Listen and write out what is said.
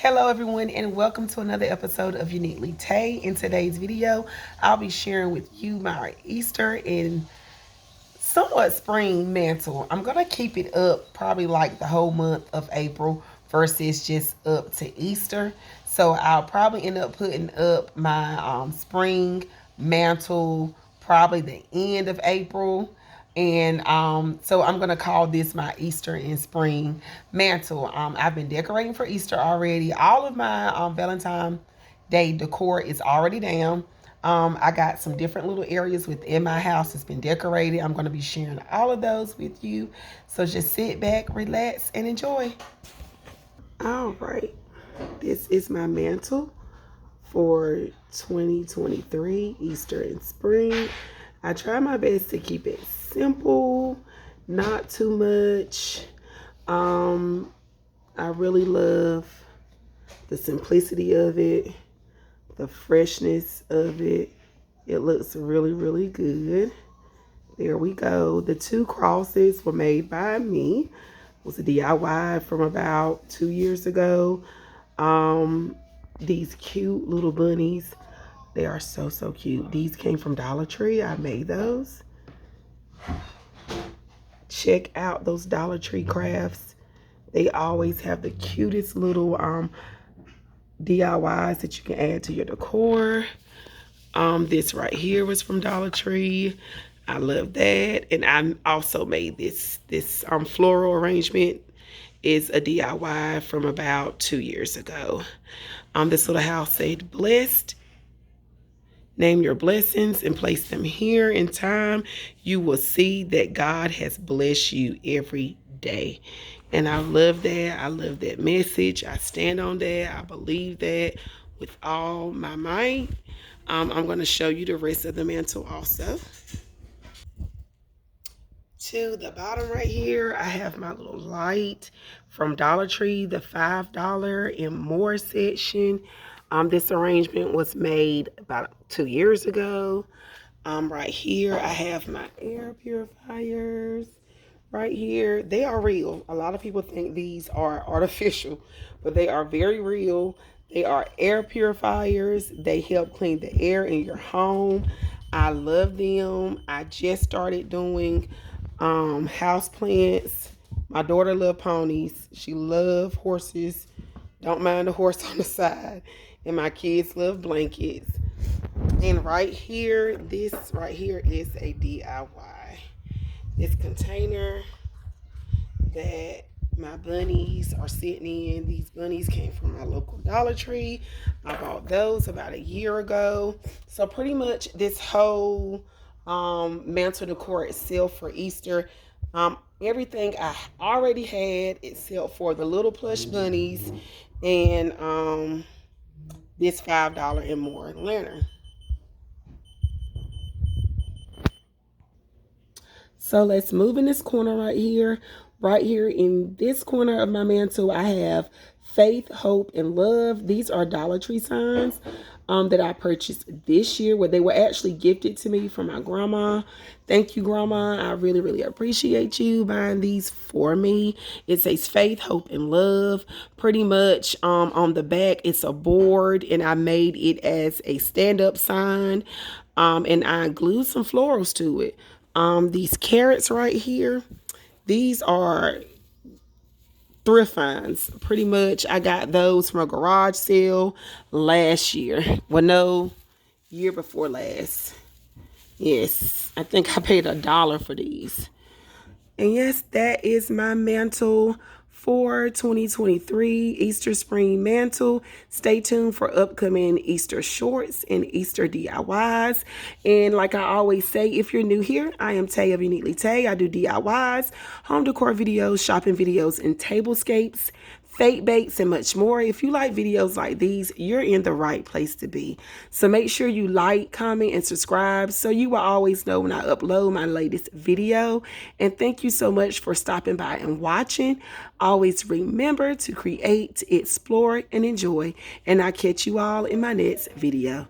Hello everyone and welcome to another episode of Uniquely Tay. In today's video, I'll be sharing with you my Easter and somewhat spring mantle. I'm going to keep it up probably like the whole month of April versus just up to Easter. So I'll probably end up putting up my spring mantle probably the end of April. And so I'm going to call this my Easter and spring mantle. I've been decorating for Easter already. All of my Valentine Day decor is already down. I got some different little areas within my house that's been decorated. I'm going to be sharing all of those with you. So just sit back, relax, and enjoy. All right. This is my mantle for 2023 Easter and spring. I try my best to keep it simple, not too much. I really love the simplicity of it, the freshness of it. It looks really, really good. There we go. The two crosses were made by me. It was a DIY from about 2 years ago. These cute little bunnies. They are so, so cute. These came from Dollar Tree. I made those. Check out those Dollar Tree crafts. They always have the cutest little DIYs that you can add to your decor. This right here was from Dollar Tree. I love that. And I also made this floral arrangement is a DIY from about 2 years ago. This little house said, blessed. Name your blessings and place them here in time. You will see that God has blessed you every day. And I love that. I love that message. I stand on that. I believe that with all my might. I'm going to show you the rest of the mantle also. To the bottom right here, I have my little light from Dollar Tree, the $5 and more section. This arrangement was made about 2 years ago. Right here, I have my air purifiers. Right here, they are real. A lot of people think these are artificial, but they are very real. They are air purifiers. They help clean the air in your home. I love them. I just started doing house plants. My daughter loves ponies. She loves horses. Don't mind the horse on the side. And my kids love blankets. And right here, this right here is a DIY. This container that my bunnies are sitting in. These bunnies came from my local Dollar Tree. I bought those about a year ago. So pretty much this whole mantle decor itself for Easter, everything I already had except for the little plush bunnies and this $5 and more lantern. So let's move in this corner right here. Right here in this corner of my mantle, I have faith, hope, and love. These are Dollar Tree signs that I purchased this year, where they were actually gifted to me from my grandma. Thank you, Grandma. I really, really appreciate you buying these for me. It says faith, hope, and love. Pretty much on the back, it's a board, and I made it as a stand-up sign, and I glued some florals to it. These carrots right here, these are thrift finds. Pretty much I got those from a garage sale last year. Well, no, year before last. Yes, I think I paid $1 for these. And yes, that is my mantle for 2023 Easter Spring Mantle. Stay tuned for upcoming Easter shorts and Easter DIYs. And like I always say, if you're new here, I am Tay of Uniquely Tay. I do DIYs, home decor videos, shopping videos, and tablescapes, fake bakes, and much more. If you like videos like these, you're in the right place to be. So make sure you like, comment, and subscribe so you will always know when I upload my latest video. And thank you so much for stopping by and watching. Always remember to create, explore, and enjoy. And I'll catch you all in my next video.